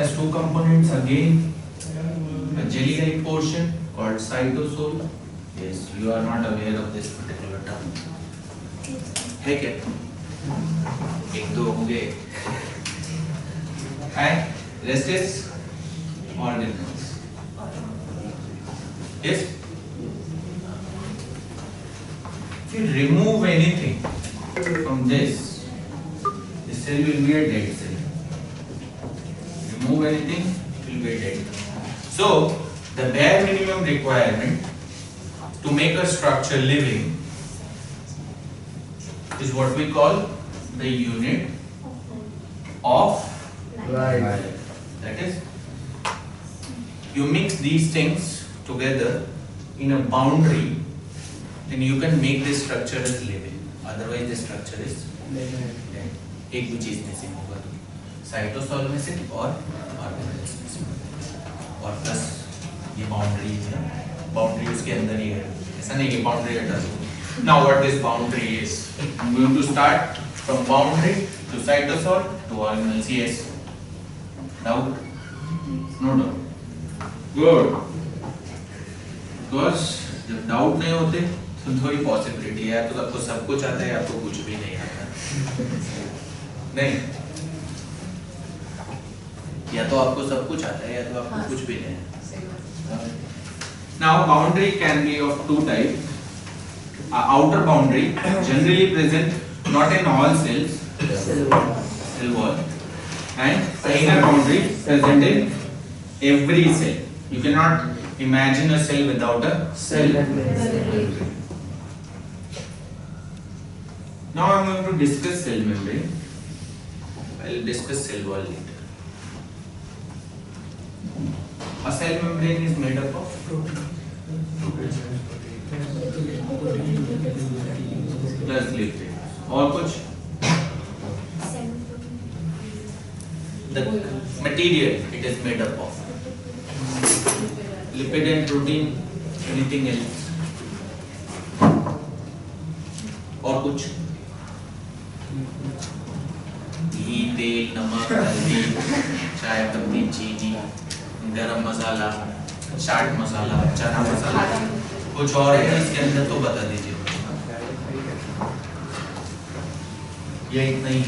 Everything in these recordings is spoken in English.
has two components again. A jelly-like portion called cytosol. Yes, you are not aware of this particular term. है क्या? एक दो होंगे. And rest is organelles. Yes. If you remove anything from this, the cell will be a dead cell. Remove anything, it will be dead. So, the bare minimum requirement to make a structure living is what we call the unit of life. That is, you mix these things together in a boundary, then you can make this structure as living. Otherwise, the structure is dead. एक भी चीज missing होगा तो cytosol में से और organelles में से और प्लस ये बाउंड्री है, बाउंड्री उसके अंदर ही है, ऐसा नहीं कि बाउंड्री हटा दो. Now what this boundary is? I'm going to start from boundary to cytosol to organelles. Yes. Now, no doubt. Good. Because जब डाउट नहीं होते तो थोड़ी पॉसिबिलिटी है, तो आपको सब कुछ आता है, आपको कुछ भी नहीं आता. नहीं, या तो आपको सब कुछ आता है या तो आपको कुछ भी नहीं. Now boundary can be of two types. Outer boundary generally present not in all cells, cell wall, and inner boundary present in every cell. You cannot imagine a cell without a cell membrane. Now I am going to discuss cell membrane. I will discuss cell wall later. A cell membrane is made up of proteins plus lipid. और कुछ? The material it is made up of lipid and protein. Anything else? और कुछ? घी, तेल, नमक, हल्दी, चाय पत्ती, चीनी, गरम मसाला, चाट मसाला, चना मसाला, कुछ और है इसके अंदर तो बता दीजिए. ये इतना ही.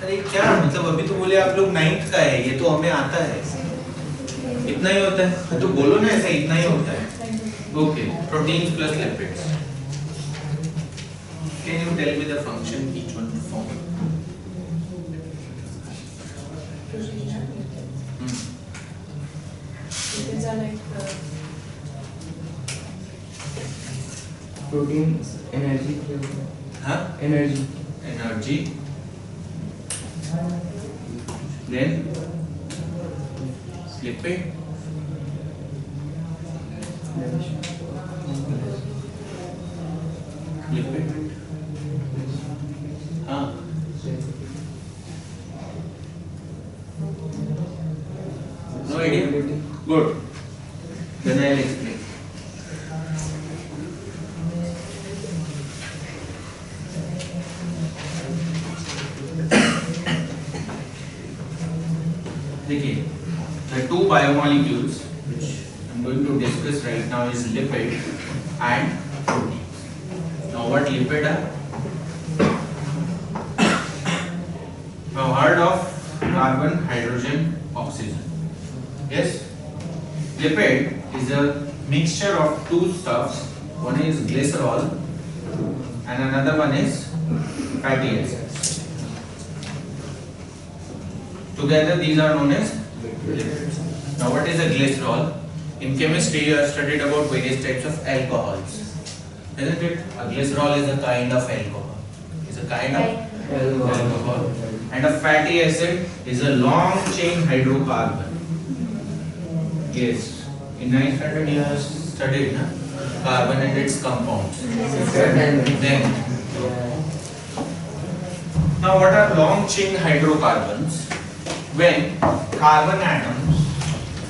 अरे क्या मतलब, अभी तो बोले आप लोग 9th का है, ये तो हमें आता है. इतना ही होता है तो बोलो ना, ऐसा इतना ही होता है. Okay, proteins plus lipids. Can you tell me the function each one perform? Lipids are like proteins, energy. Huh? Energy. Energy. Then lipid. Lipid. हाँ. No idea. Good. Then I'll explain. देखिए, the two biomolecules which I'm going to discuss right now is lipid and protein. Now what lipid are? Now heard of carbon, hydrogen, oxygen. Yes? Lipid is a mixture of two stuffs. One is glycerol and another one is fatty acids. Together these are known as lipids. Now what is a glycerol? In chemistry you have studied about various types of alcohols. Isn't it? A glycerol is a kind of alcohol. It's a kind of alcohol. And a fatty acid is a long chain hydrocarbon. Yes. In 9th standard you have studied carbon and its compounds. Then now what are long chain hydrocarbons? When carbon atoms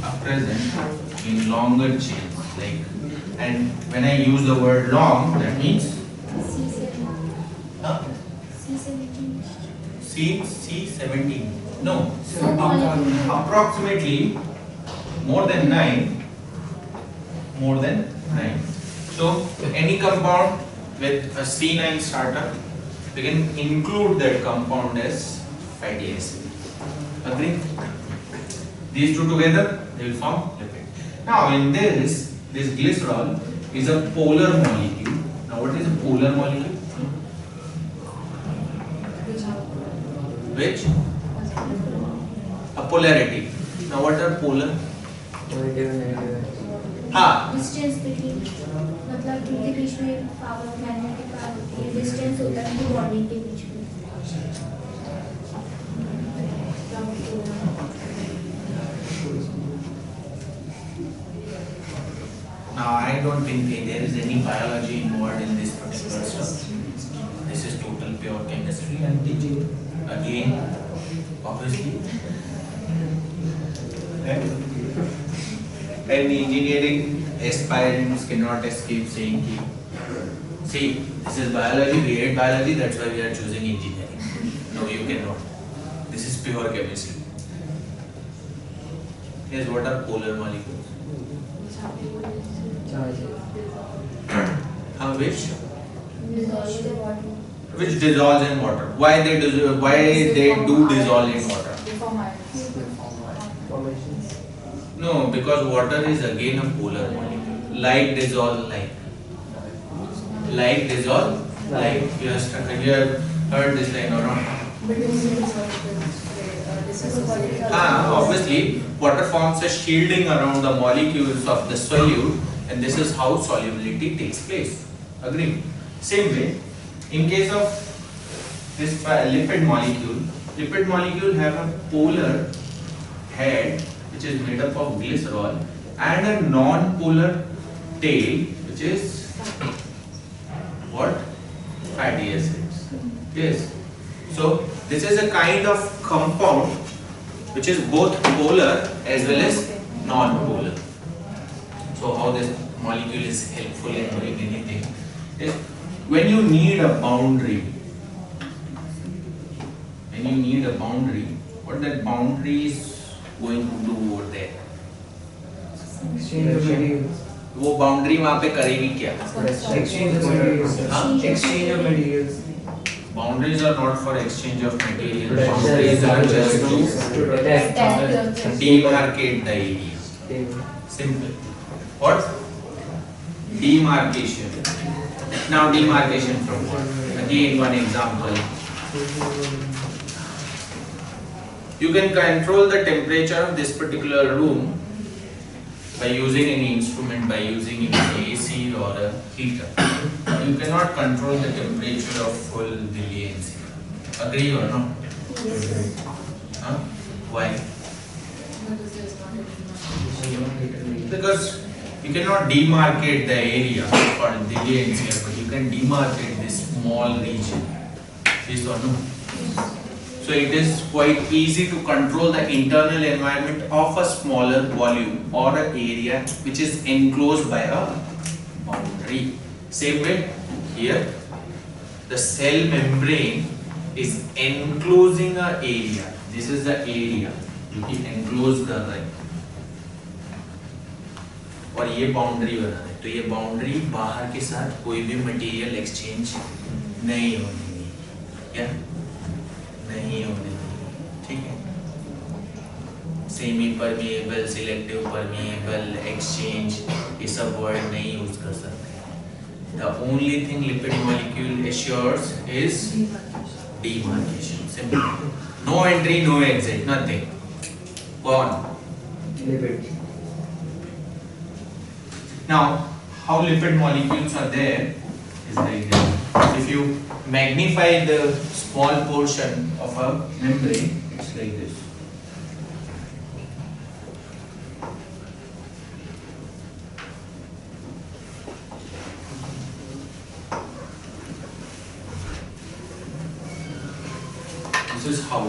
are present in longer chains, like, and when I use the word long, that means C17. No, C17. Approximately more than 9. More than 9. So any compound with a C9 starter, we can include that compound as fatty acid. Agree? These two together, they will form lipid. Now in this glycerol is a polar molecule. Now what is a polar molecule? Which? A polarity. Now what are polar? हाँ. Distance between मतलब उनके बीच में power magnetic power होती है, distance होता है उनकी bonding के बीच में. Now I don't think there is any biology involved in this particular stuff. This is total pure chemistry and teaching again, obviously. And engineering aspirants cannot escape saying, see, this is biology, we hate biology, that's why we are choosing engineering. No, you cannot. This is pure chemistry. Yes, what are polar molecules? Which dissolves in water. Why they do dissolve in water? No, because water is again a polar molecule. Like dissolve like. Like dissolve like. You have heard this line or not? Obviously, water forms a shielding around the molecules of the solute, and this is how solubility takes place. Agree? Same way, in case of this lipid molecule have a polar head which is made up of glycerol and a non-polar tail which is what? Fatty acids. Yes. So this is a kind of compound which is both polar as well as non-polar. So how this molecule is helpful in doing anything is when you need a boundary. What that boundary is going to do over there? वो boundary वहाँ पे करेगी क्या? Exchange of materials. Boundaries are not for exchange of materials. Boundaries are just to demarcate the area. Simple. What? Demarcation. Now demarcation from what? Again one example. You can control the temperature of this particular room by using any instrument, by using an AC or a heater. You cannot control the temperature of full Delhi NCR. Agree or not? Yes. Huh? Why? Because you cannot demarcate the area for Delhi NCR, but you can demarcate this small region. Yes or no? So it is quite easy to control the internal environment of a smaller volume or an area which is enclosed by a boundary. Same way here, the cell membrane is enclosing an area. This is the area जो कि enclosed कर रहा है और ये boundary बना है. तो ये बाउंड्री बाहर के साथ कोई भी मटेरियल एक्सचेंज नहीं होने देगी. क्या? नहीं होने देगी. ठीक है. Semi permeable, selective permeable, exchange, ये सब वर्ड नहीं यूज कर सकते. The only thing lipid molecule assures is demarcation. Simple. No entry, no exit, nothing. Go on. Lipid. Now, how lipid molecules are there is like this. If you magnify the small portion of a membrane, it's like this. This is how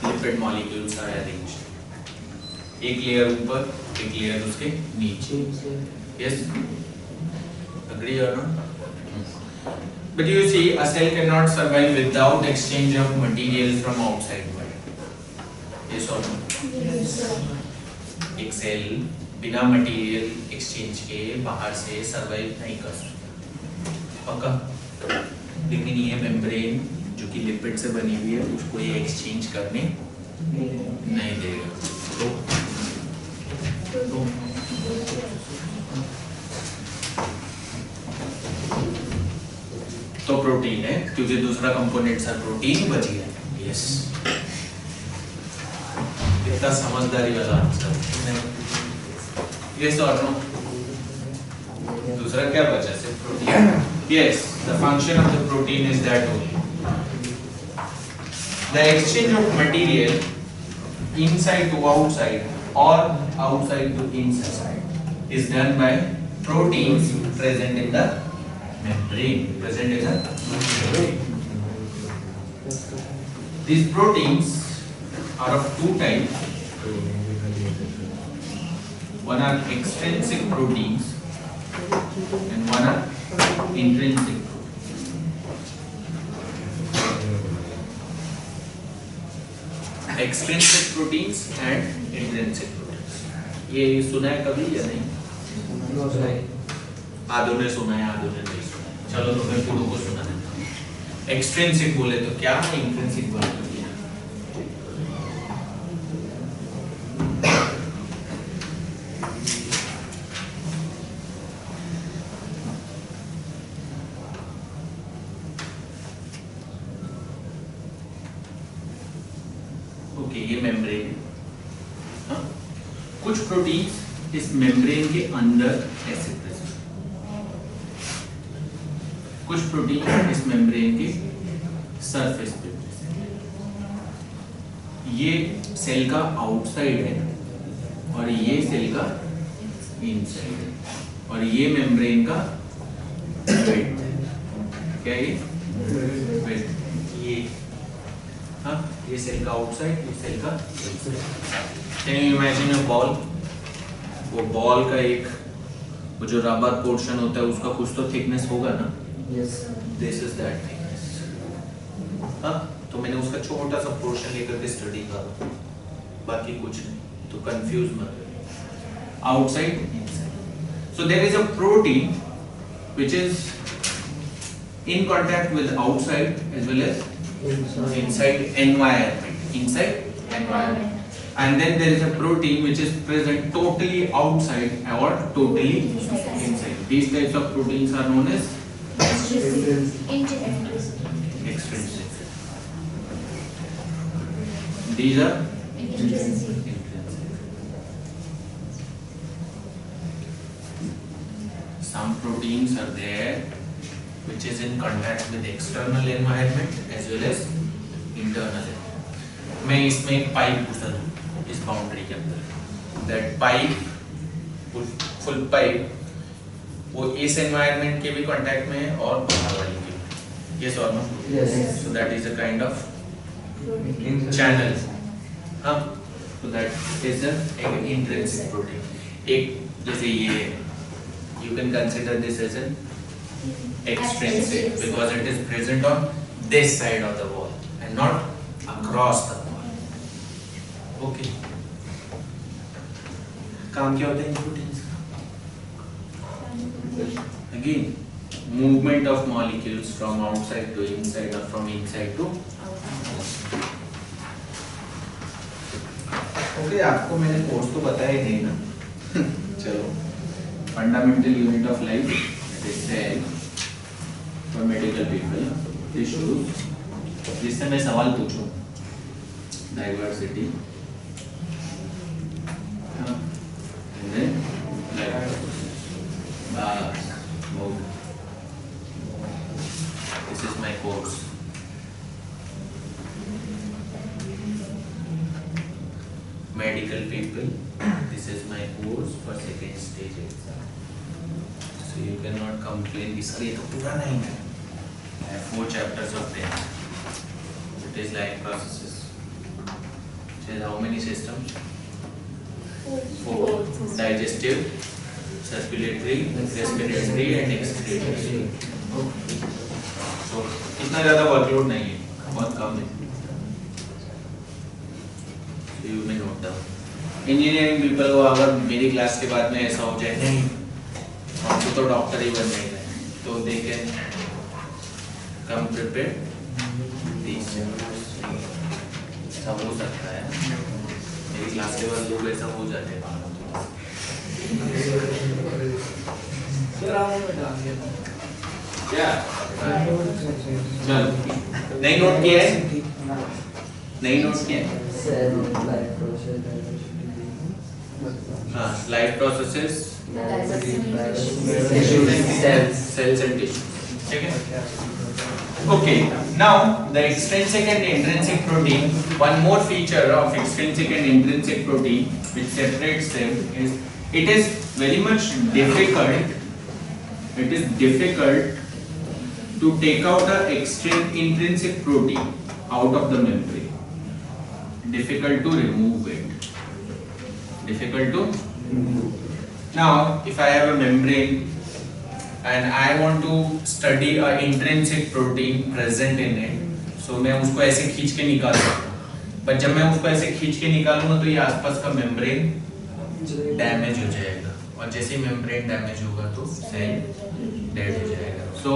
lipid molecules are arranged. एक layer ऊपर, एक layer उसके नीचे. Yes? Agree or not? But you see, a cell cannot survive without exchange of material from outside world. Yes or no? एक cell बिना material exchange के बाहर से सरवाइव नहीं कर सकता, पक्का। लेकिन ये मेम्ब्रेन जो कि लिपिड से बनी हुई है उसको ये एक्सचेंज करने नहीं देगा। तो प्रोटीन है, क्योंकि दूसरा कंपोनेंट सर प्रोटीन बच गया। यस, इतना समझदारी वाला आंसर। यस और नो? दूसरा क्या बचा? सिर्फ protein. Yes, the function of the protein is that only the exchange of material inside to outside or outside to inside is done by proteins present in the membrane. These proteins are of two types. One are extrinsic proteins and one are intrinsic. Extrinsic proteins and intrinsic proteins. ये सुना है कभी या नहीं? आधों ने सुना है, आधों ने नहीं सुना है। चलो तो मैं पूर्व को सुना देता हूँ। एक्सट्रिंसिक बोले तो क्या है, इंट्रिंसिक बोले तो क्या? ये मेम्ब्रेन है। कुछ प्रोटीन्स इस मेम्ब्रेन के अंदर ऐसे प्रेजेंट, कुछ प्रोटीन इस मेम्ब्रेन के सरफेस पे प्रेजेंट। ये सेल का आउटसाइड है और ये सेल का इनसाइड है, और ये मेम्ब्रेन का वेट है। क्या ये वेट? ये हाँ, ये सेल का आउटसाइड, ये सेल का inside. Can you imagine a ball? वो बॉल का एक वो जो रबर पोर्शन होता है उसका कुछ तो थिकनेस होगा ना? Yes. This is that thickness. हाँ, तो मैंने उसका छोटा सा पोर्शन लेकर के स्टडी करा, बाकी कुछ नहीं, तो कंफ्यूज मत। Outside, inside. So there is a protein which is in contact with outside as well as inside environment, and then there is a protein which is present totally outside or totally inside. These types of proteins are known as extrinsic. These are intrinsic. Some proteins are there which is in contact with external environment as well as internal environment. मैं इसमें एक pipe घुसा दूँ इस boundary के अंदर, that pipe full pipe वो इस environment के भी contact में है और बाहर वाली के भी। Yes or no? Yes. So that is a kind of channel. हाँ, so that is an intrinsic protein. एक जैसे ये you can consider this as an extrinsic because it is present on this side of the wall and not across the wall. Okay. काम क्या होता है इन proteins का? Again, movement of molecules from outside to inside or from inside to outside. Okay, आपको मैंने course तो बताया ही नहीं ना। चलो, fundamental unit of life cell for medical people, tissues, जिससे मैं सवाल पूछूं, diversity, and then life, bas, mode. This is my course. Medical people, this is my course for second stage exam. So you cannot complain कि sir ये तो पूरा नहीं है। I have 4 chapters of 10. It is like processes. It is how many systems? 4. Digestive, circulatory, respiratory and excretory. So इतना ज़्यादा workload नहीं है, बहुत कम है। So you इंजीनियरिंग पीपल को अगर मेरी क्लास के बाद में ऐसा हो जाए नहीं हमको तो डॉक्टर ही बनना ही है, तो they can come prepare this ऐसा हो सकता है। मेरी क्लास के बाद लोग ऐसा हो जाते हैं। क्या चलो नहीं नोट किया है, नहीं नोट किया है। हाँ, life processes cells and tissue. ठीक है? Okay. Now the extrinsic and intrinsic protein. One more feature of extrinsic and intrinsic protein which separates them is it is very much difficult. It is difficult to take out the intrinsic protein out of the membrane. Difficult to remove it. Difficult to remove. Now, if I have a membrane and I want to study a intrinsic protein present in it, so मैं उसको ऐसे खींच के निकाल सकता हूँ। पर जब मैं उसको ऐसे खींच के निकालूंगा तो ये आसपास का मेम्ब्रेन डैमेज हो जाएगा, और जैसे ही मेम्ब्रेन डैमेज होगा तो सेल डेड हो जाएगा। So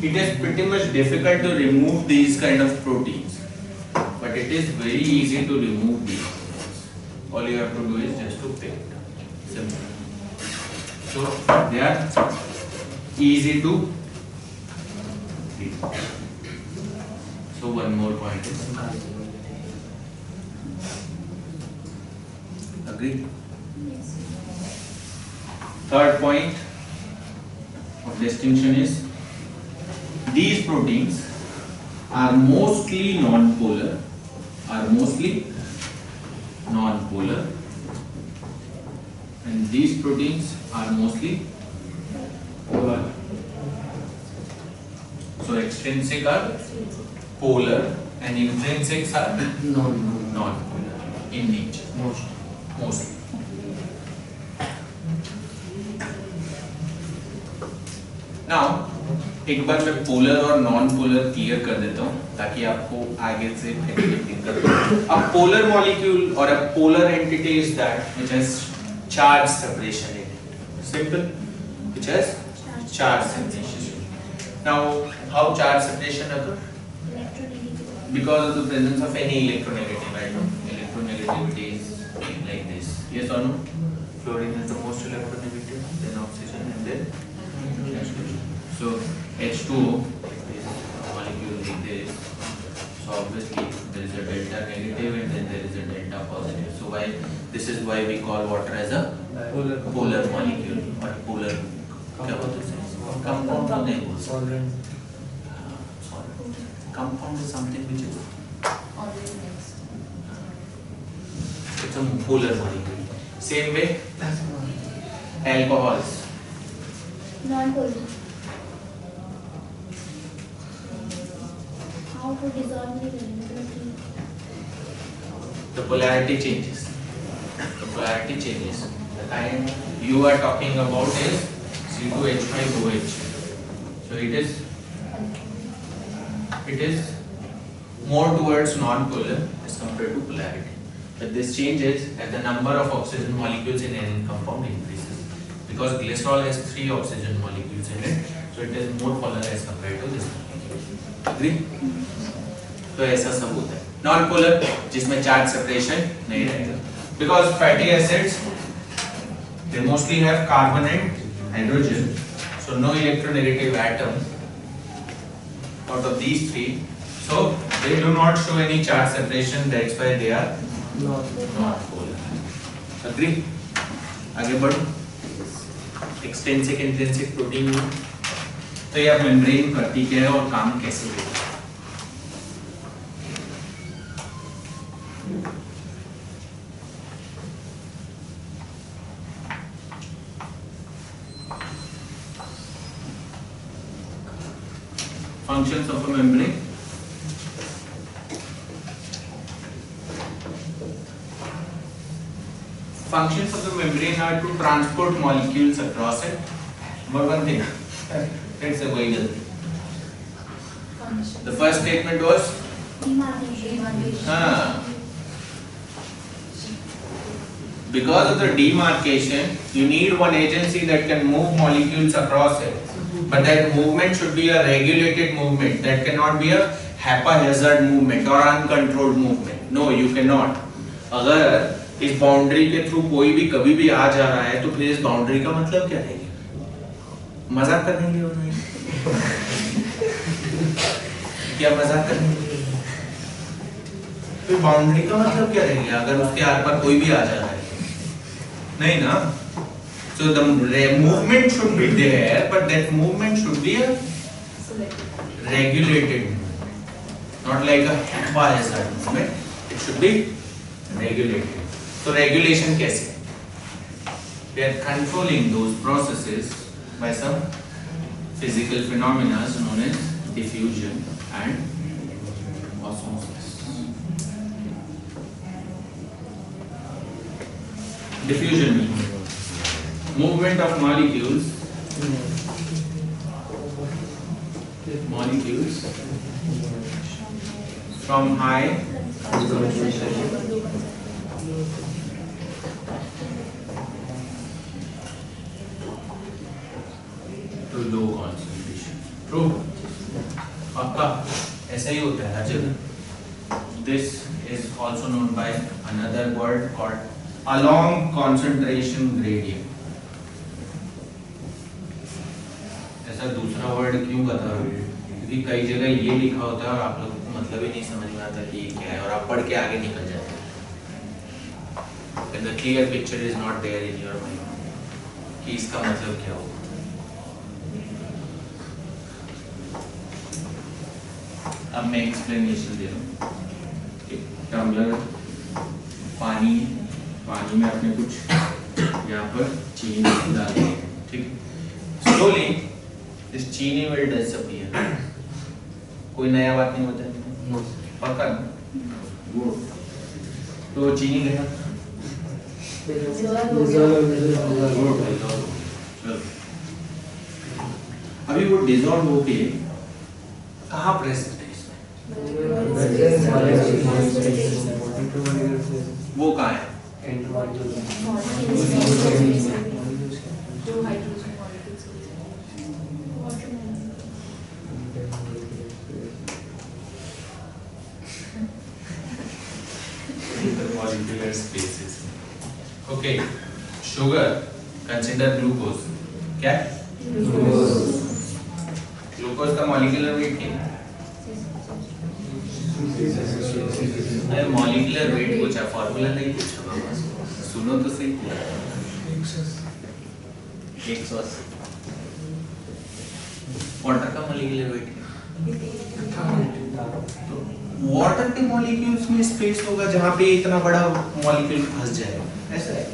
it is pretty much difficult to remove these kind of proteins, but it is very easy to remove these. All you have to do is just to pick it. Simple. So they are easy to read. So one more point is agree. Third point of distinction is these proteins are mostly non-polar. And these proteins are mostly polar. So extrinsic are polar and intrinsics are non-polar in nature. Mostly. Now एक बार मैं polar और non polar clear कर देता हूँ ताकि आपको आगे से थिंक कर। अब पोलर मॉलिक्यूल और a polar entity is that which has charge separation in it. Simple. Which has charge separation. Now, how charge separation occurs? Because of the presence of any electronegative atom. Electronegativity is like this. Yes or no? Fluorine is the most electronegative, then oxygen, and then H2O. So H2O is a molecule like this. So obviously there is a delta negative and then there is a delta positive. So why this is why we call water as a polar molecule or polar क्या बोलते हैं compound तो नहीं बोल compound is something which is it's a polar molecule. Same way alcohols non-polar. How to dissolve the the polarity changes. The polarity changes. The kind you are talking about is C2H5OH. So it is more towards non-polar as compared to polarity. But this changes as the number of oxygen molecules in any compound increases. Because glycerol has 3 oxygen molecules in it, so it is more polar as compared to this molecule. Agree? तो ऐसा सब होता है non polar जिसमें charge separation नहीं रहेगा because fatty acids they mostly have carbon and hydrogen so no electronegative atom out of these three so they do not show any charge separation that's why they are not polar agree आगे बढ़ो extrinsic intrinsic protein तो ये अब membrane करती क्या है और काम कैसे होता है functions of a membrane. Functions of the membrane are to transport molecules across it. But one thing, let's say why does the first statement was Because of the demarcation, you need one agency that can move molecules across it. But that movement should be a regulated movement. That cannot be a haphazard movement or uncontrolled movement. No, you cannot. अगर इस boundary के through कोई भी कभी भी आ जा रहा है तो फिर इस बाउंड्री का मतलब क्या रहेगा? मजाक करने के लिए हो रहा है? क्या मजाक करने के लिए? फिर बाउंड्री का मतलब क्या रहेगा अगर उसके आर पार कोई भी आ जा रहा है? नहीं ना? So the movement should be there, but that movement should be a regulated movement, not like a haphazard movement. It should be regulated. So regulation कैसे? We are controlling those processes by some physical phenomena known as diffusion and osmosis. Diffusion means movement of molecules from high to low concentration. True? पक्का ऐसा ही होता है हर जगह. This is also known by another word called along concentration gradient. ऐसा दूसरा word क्यों बता रहा हूँ? क्योंकि कई जगह ये लिखा होता है और आप लोग को मतलब ही नहीं समझ में आता कि ये क्या है और आप पढ़ के आगे निकल जाते हैं. When the clear picture is not there in your mind कि इसका मतलब क्या होगा. अब मैं एक्सप्लेनेशन दे रहा हूँ. टम्बलर पानी में आपने कुछ यहाँ पर चीनी डाल दी, ठीक है. स्लोली दिस चीनी विल डिसअपीयर. कोई नया बात नहीं होता है, पक्का गुड. तो चीनी गया, अभी वो डिसॉल्व होके कहाँ प्रेजेंट है इसमें? वो कहाँ है? Intermolecular spaces. Okay, sugar. Consider glucose. क्या? Glucose का molecular weight क्या है? अरे molecular weight पूछा, formula नहीं पूछा बाबा. सुनो तो सही. 180. वाटर का molecular weight तो वाटर के मॉलिक्यूल्स में स्पेस होगा जहाँ पे इतना बड़ा मॉलिक्यूल फंस जाएगा. ऐसा है.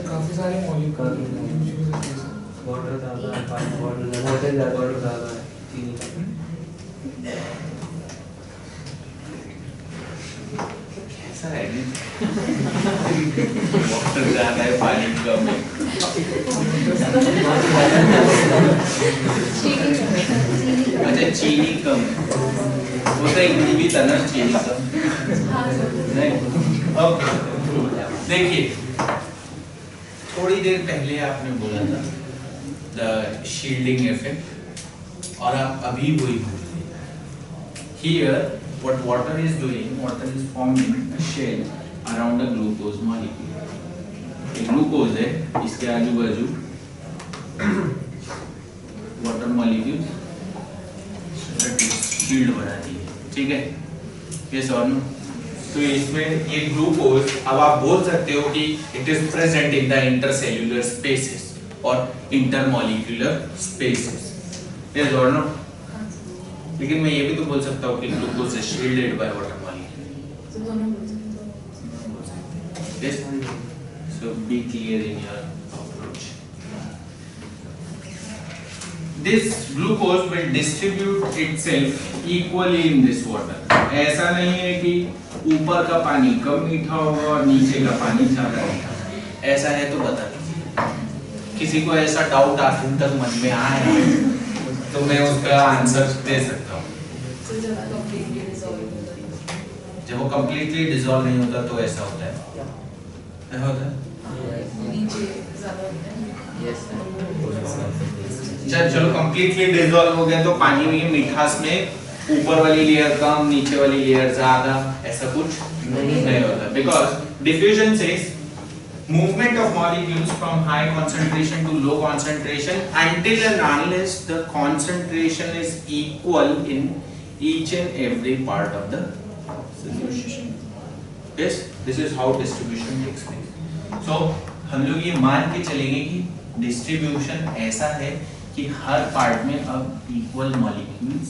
काफी सारे मॉलिक्यूल वाटर ज़्यादा है, पानी वाटर ज़्यादा है, चीनी कैसा है नहीं? वाटर ज़्यादा है, पानी कम है. अच्छा चीनी कम है. वो तो एक भी था ना चीनी कम. नहीं. ओके. देखिए थोड़ी देर पहले आपने बोला था द शील्डिंग इफेक्ट और आप अभी वही बोल रहे हैं. Here what water is doing, water is forming a shell around a glucose molecule. ये ग्लूकोज है, इसके आजू बाजू वाटर मॉलिक्यूल शील्ड बनाती है. ठीक है, ये सॉल्व. तो इसमें ये ग्लूकोज अब आप बोल सकते हो कि it is present in the intercellular spaces और इंटरमॉलिक्यूलर स्पेसेस. यस और नो? लेकिन मैं ये भी तो बोल सकता हूँ कि glucose is shielded by water molecule. Yes. So be clear in your approach. This glucose will distribute itself equally in this water. ऐसा नहीं है कि ऊपर का पानी कम मीठा होगा और नीचे का पानी ज़्यादा मीठा. ऐसा है तो बता दीजिए. किसी को ऐसा डाउट आखिर तक मन में आए तो मैं उसका आंसर दे सकता हूँ. जब वो completely dissolve नहीं होता तो ऐसा होता है. क्या होता है? नीचे ज्यादा होता है। Yes, चलो कंप्लीटली डिसॉल्व हो गया तो पानी में मिठास में ऊपर वाली लेयर कम नीचे वाली लेयर ज्यादा ऐसा कुछ नहीं होता because diffusion says movement of molecules from high concentration to low concentration until and unless the concentration is equal in each and every part of the solution. Yes, this is how distribution takes place. So हम लोग ये मान के चलेंगे कि distribution ऐसा है कि हर पार्ट में अब इक्वल मॉलिक्यूल्स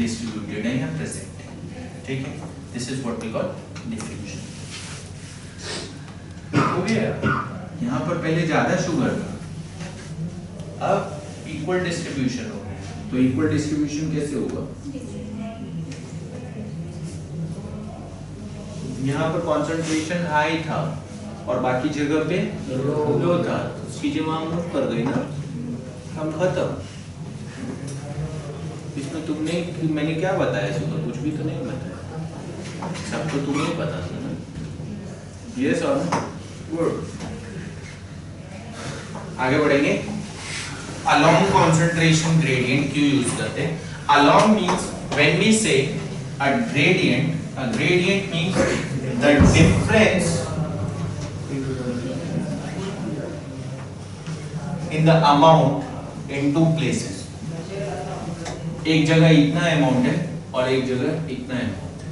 डिस्ट्रीब्यूटेड है या प्रेजेंट है, ठीक है? This is what we call distribution. हो गया, यहाँ पर पहले ज्यादा शुगर था, अब इक्वल डिस्ट्रीब्यूशन हो गया। तो इक्वल डिस्ट्रीब्यूशन कैसे होगा? यहाँ पर कंसंट्रेशन हाई था और बाकी जगह पे लो था, तो उसकी जमा मूव कर गई ना, हम खत्म। इसमें तुमने मैंने क्या बताया सुबह? कुछ भी तो नहीं बताया, सब तो तुम्हें पता था ना। यस और नो? गुड। आगे बढ़ेंगे। अलोंग कंसंट्रेशन ग्रेडियंट क्यों यूज करते हैं? अलोंग मींस व्हेन वी से अ gradient means the difference in the amount in two places. एक जगह इतना अमाउंट है और एक जगह इतना अमाउंट है।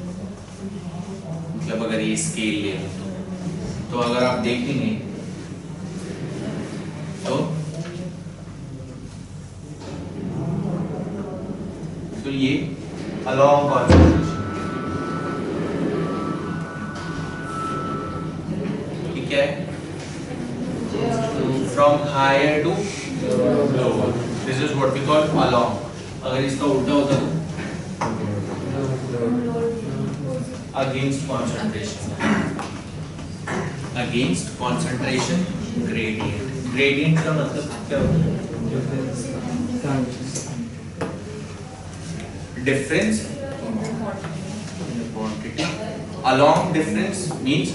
मतलब अगर ये स्केल ले तो अगर आप देखेंगे तो ये अलोंग कॉन्सेंट्रेशन, ठीक है? From higher to lower. This is what we call along. अगर इसका उल्टा होता तो against concentration. Against concentration gradient. Gradient का मतलब क्या होता है? Difference in quantity. Along difference means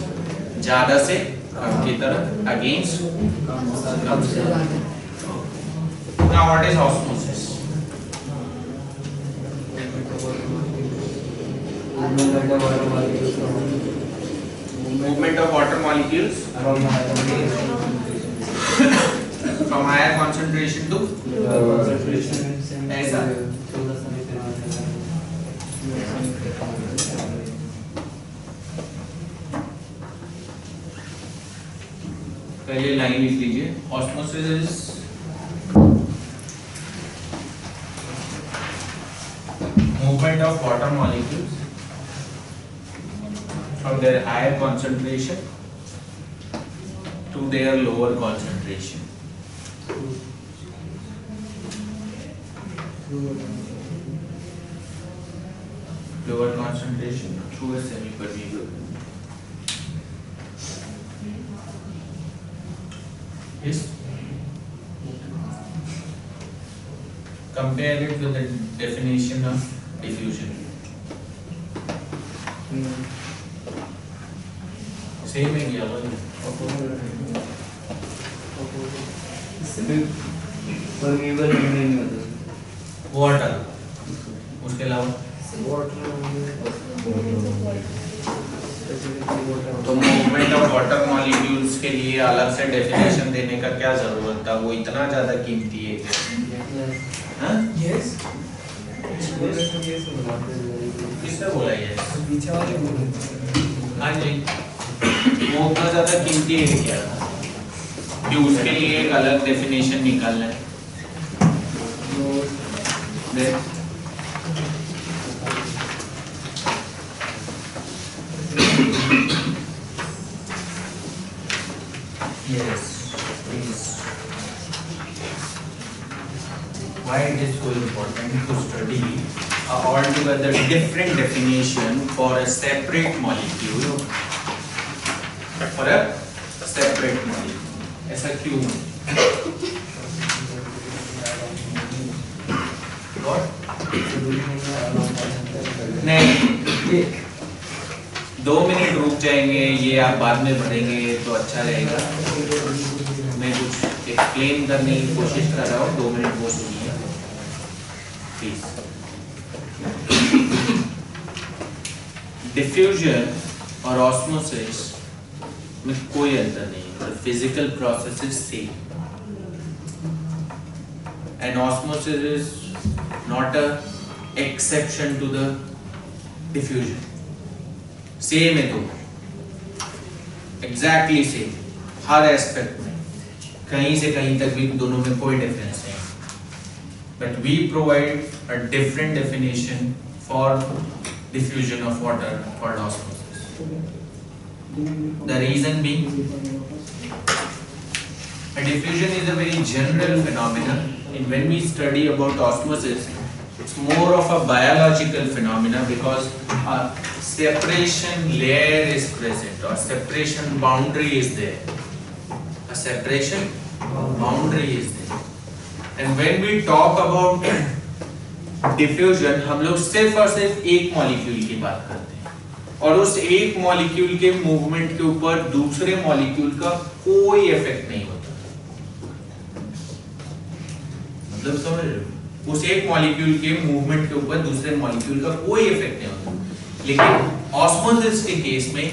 ज्यादा से कम की तरफ, against कम से ज्यादा। Now what is osmosis? Movement of water molecules from higher concentration to ऐसा। पहले लाइन लिख लीजिए। Osmosis is movement of water molecules from their higher concentration to their lower concentration. Lower concentration through a semi-permeable. Yes. Compare it with the definition of diffusion. Same है क्या वाला? Permeable नहीं होता। Water, उसके अलावा तो मूवमेंट ऑफ वाटर मॉलिक्यूल्स के लिए अलग से डेफिनेशन देने का क्या जरूरत था? वो इतना ज्यादा कीमती है क्या? हाँ? यस किसने बोला ये? पीछे वाले बोले। हाँ जी, वो उतना ज्यादा कीमती है क्या कि उसके लिए एक अलग डेफिनेशन निकालना है? Yes, please. Why it is so important to study altogether different definition for a separate molecule, for a separate molecule. ऐसा क्यों? What? नहीं, 2 मिनट रुक जाएंगे, ये आप बाद में भरेंगे तो अच्छा रहेगा। मैं कुछ एक्सप्लेन करने की कोशिश कर रहा हूँ, 2 मिनट वो सुनिए प्लीज। डिफ्यूजन और ऑस्मोसिस में कोई अंतर नहीं है, physical process is same and osmosis is not a exception to the diffusion. Same है, तो एग्जैक्टली सेम हर एस्पेक्ट में, कहीं से कहीं तक भी दोनों में कोई डिफरेंस नहीं। But we provide a different definition for diffusion of water called osmosis. The reason being, a diffusion is a very general phenomenon, and when we study about osmosis, it's more of a biological phenomena because a separation layer is present or separation boundary is there. A separation boundary is there, and when we talk about diffusion हम लोग सिर्फ और सिर्फ एक molecule की बात करते हैं, और उस एक मॉलिक्यूल के मूवमेंट के ऊपर दूसरे मॉलिक्यूल का कोई इफेक्ट नहीं होता। मतलब समझ रहे हो, उस एक मॉलिक्यूल के मूवमेंट के ऊपर दूसरे मॉलिक्यूल का कोई इफेक्ट नहीं होता। लेकिन ऑस्मोसिस के केस में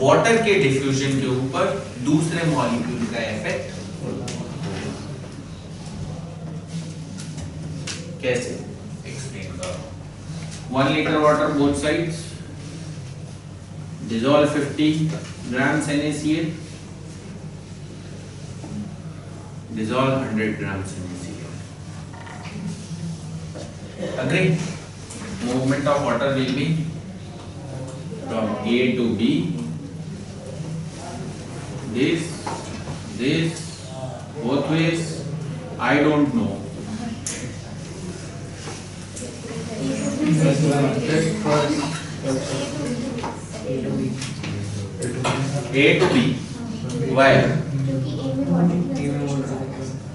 वाटर के डिफ्यूजन के ऊपर दूसरे मॉलिक्यूल का इफेक्ट कैसे? 1 liter water both sides, dissolve 50 grams NaCl, dissolve 100 grams NaCl. Agree? Movement of water will be from A to B. This, both ways. I don't know. A to B. Why?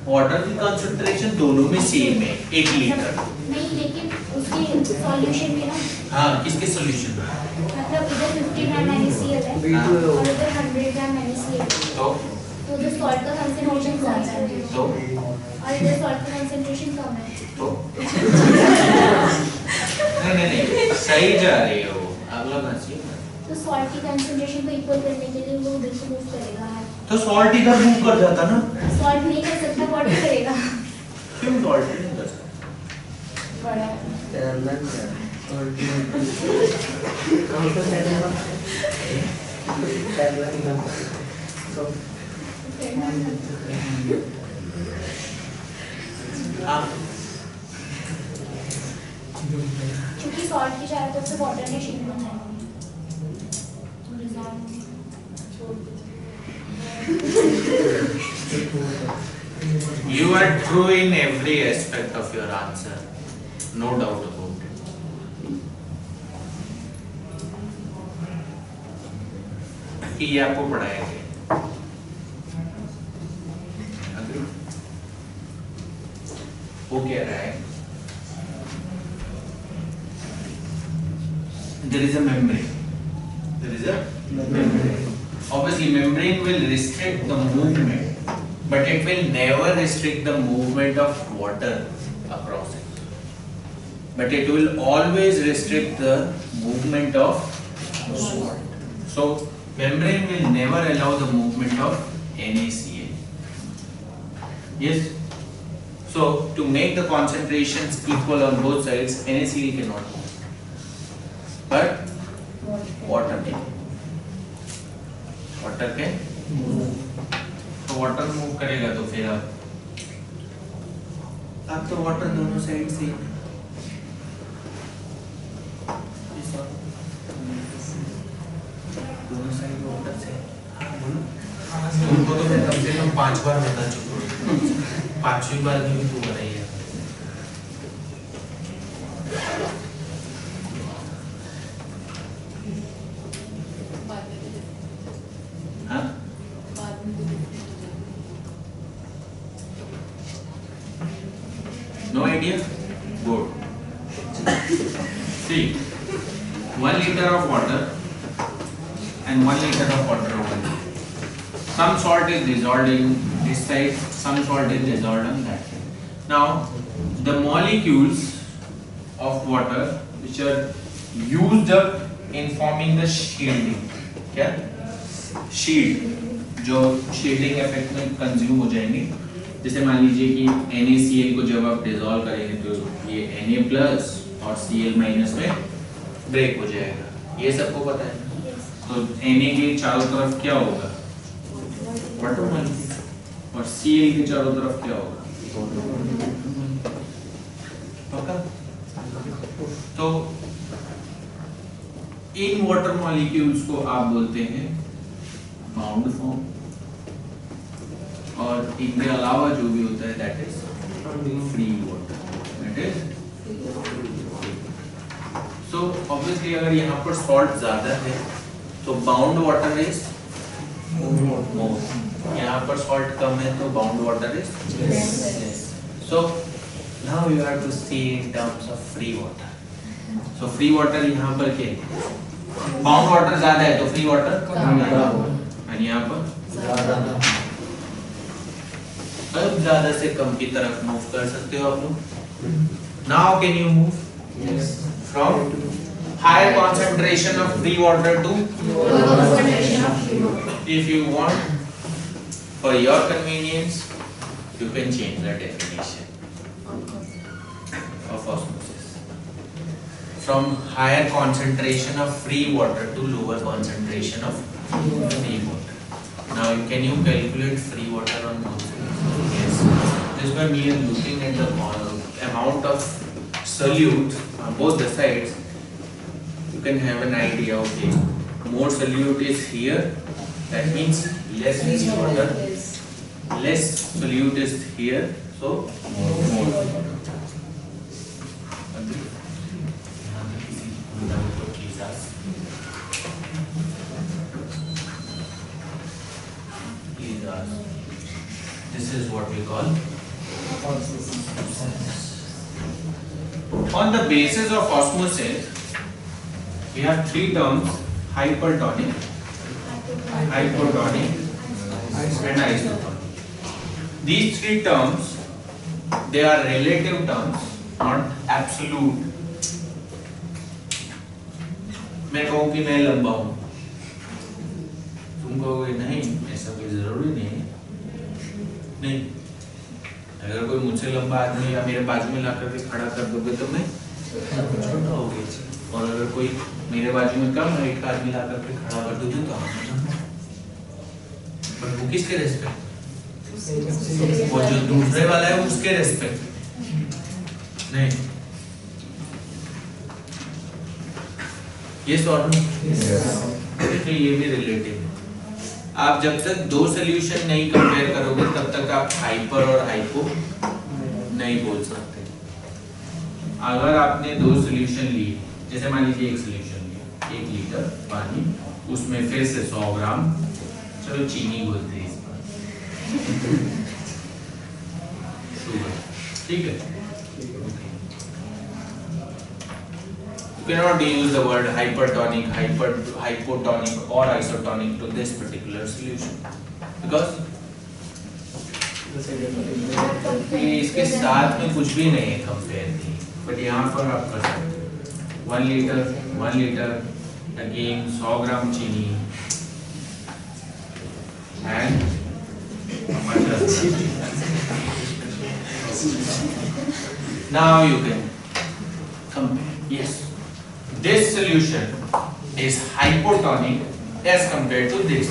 Water की concentration दोनों में same है, 1 litre. नहीं, लेकिन उसके solution में ना, हाँ, किसके सॉल्यूशन में? मतलब इधर 50 ग्राम NaCl है और उधर 100 ग्राम NaCl है, तो उधर सॉल्ट का कंसंट्रेशन ज्यादा है, तो और इधर सॉल्ट का कंसंट्रेशन कम है, तो नहीं, सही जा रही हो आप लोग। तो सॉल्ट की कंसंट्रेशन को इक्वल करने के लिए वो उधर से मूव करेगा। तो सॉल्ट इधर मूव कर जाता ना। सॉल्ट नहीं कर सकता, वाटर करेगा। क्यों सॉल्ट नहीं कर सकता? बड़ा क्योंकि सॉल्ट की चारों तरफ से वाटर ने शिफ्ट होना है। You are true in every aspect of your answer, no doubt about it. कि ये आपको पढ़ाया गया। वो कह रहा है there is a membrane. There is a membrane. Obviously, membrane will restrict the movement, but it will never restrict the movement of water across it. But it will always restrict the movement of salt. So, membrane will never allow the movement of NaCl. Yes. So, to make the concentrations equal on both sides, NaCl cannot move, but water can. Water के तो water move करेगा तो फिर आप तो water दोनों side से दोनों साइड वाटर से। हाँ बोलो। उनको तो मैं कम से कम 5 बार बता चुका हूँ, 5वीं बार भी तू बताइए। No idea? Good. See, 1 liter of water and 1 liter of water over here. Some salt is dissolved in this side, some salt is dissolved on that side. Now, the molecules of water which are used up in forming the shielding, क्या? Shield जो shielding effect में consume हो जाएंगे, जैसे मान लीजिए कि NaCl को जब आप डिसॉल्व करेंगे तो ये Na+ और Cl- में ब्रेक हो जाएगा, ये सबको पता है। तो Na के चारों तरफ क्या होगा? वाटर मॉलिक्यूल, और Cl के चारों तरफ क्या होगा? पक्का? तो इन वाटर मॉलिक्यूल्स को आप बोलते हैं बाउंड फॉर्म, और इनके अलावा जो भी होता है that is free water, that is. So obviously अगर यहाँ पर सॉल्ट ज्यादा है तो बाउंड वाटर इज मोर, यहाँ पर सॉल्ट कम है तो bound water is less. So now you have to see in terms of free water. So free water यहाँ पर क्या है? बाउंड वाटर ज्यादा है तो फ्री वाटर कम है, और यहाँ पर अब ज्यादा से कम की तरफ मूव कर सकते हो आप लोग। Now can you move from higher concentration of free water to if you want, for your convenience you can change the definition of osmosis from higher concentration of free water to lower concentration of free water. Now can you calculate free water on both sides? Yes. Just by mere looking at the amount of solute on both the sides, you can have an idea. Okay, more solute is here, that means less free water. Less solute is here, so more water. Agree? Please ask. Please ask. This is what we call osmosis. On the basis of osmosis, we have three terms: hypertonic, hypotonic, and isotonic. These three terms, they are relative terms, not absolute. मैं कहूँ कि मैं लंबा हूँ, तुम कहोगे नहीं, ऐसा कोई जरूरी नहीं है। नहीं, अगर कोई मुझसे लंबा आदमी या मेरे बाजू में ला करके खड़ा कर दोगे तो मैं छोटा हो गया, और अगर कोई मेरे बाजू में कम हाइट का आदमी ला करके खड़ा कर दोगे तो पर वो किसके रेस्पेक्ट? वो जो दूसरे वाला है उसके रेस्पेक्ट नहीं। ये सॉल्व तो ये भी रिलेटिव है। आप जब तक दो सोल्यूशन नहीं कंपेयर करोगे तब तक आप हाइपर और हाइपो नहीं बोल सकते। अगर आपने दो सोल्यूशन लिए, जैसे मान लीजिए एक सोल्यूशन लिया 1 लीटर पानी, उसमें फिर से 100 ग्राम, चलो चीनी बोलते हैं इस पर, शुगर, ठीक है। You cannot use the word hypertonic, hypotonic or isotonic to this particular solution because इसके साथ में कुछ भी नहीं है कंपेयर की, बट यहाँ पर आप कर सकते 1 लीटर again 100 ग्राम चीनी and now you can compare. Yes, this solution is hypotonic as compared to this,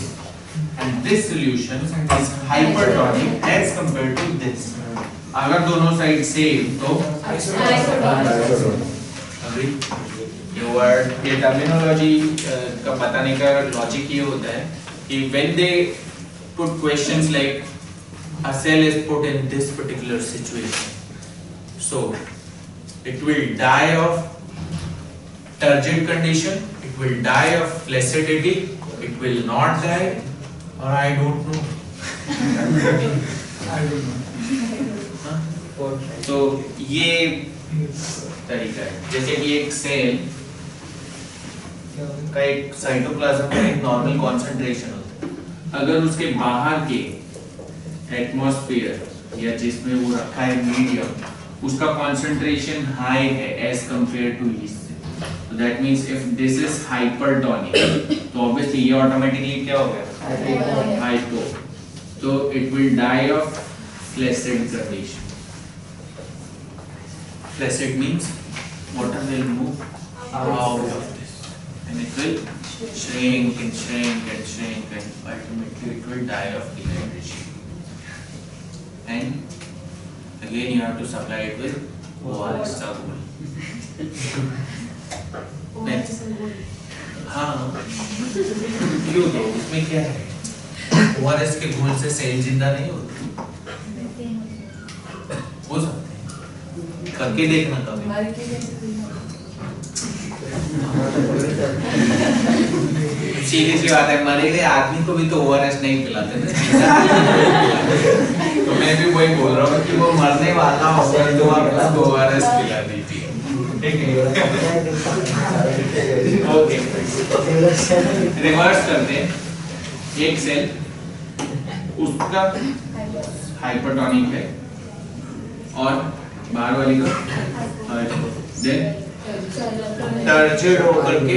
and this solution is hypertonic as compared to this. अगर दोनों साइड सेम तो agree? ये वर्ड, ये टर्मिनोलॉजी का बताने का लॉजिक ये होता है कि when they put questions like a cell is put in this particular situation, so it will die of turgid condition, it will die of flaccidity, it will not die, or I don't know. तो ये तरीका है। जैसे कि एक cell का एक cytoplasm का एक नॉर्मल कंसंट्रेशन होता है। अगर उसके बाहर के एटमॉस्फेयर या जिसमें वो रखा है मीडियम, उसका कंसंट्रेशन हाई है एज कंपेयर टू ईस्ट, तो that means if this is hypertonic, तो ऑब्वियसली ये ऑटोमेटिकली क्या हो गया, हाइपो, तो it will die of flaccid condition. Flaccid means water will move out of this and it will shrink and shrink and shrink and ultimately it will die of dehydration. And again you have to supply it with ORS का घोल। हाँ क्यों दो, उसमें क्या है, ORS के घोल से सेल जिंदा नहीं होते, हो सकता है, करके देखना कभी। सीधी सी बात है, मरे गए आदमी को भी तो ORS नहीं पिलाते ना। तो मैं भी वही बोल रहा हूँ कि वो मरने वाला होगा तो आप उसको ORS पिला दीजिए, ठीक है? ओके, रिवर्स करते हैं। एक सेल उसका हाइपरटोनिक है और बाहर वाली का देन टर्जिड होकर के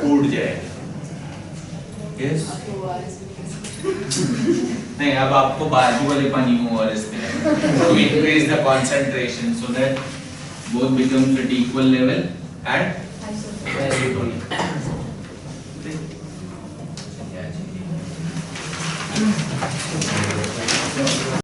टूट जाएगा। यस नहीं, अब आपको बाजू वाले पानी में ORS to increase the concentration so that both becomes at equal level and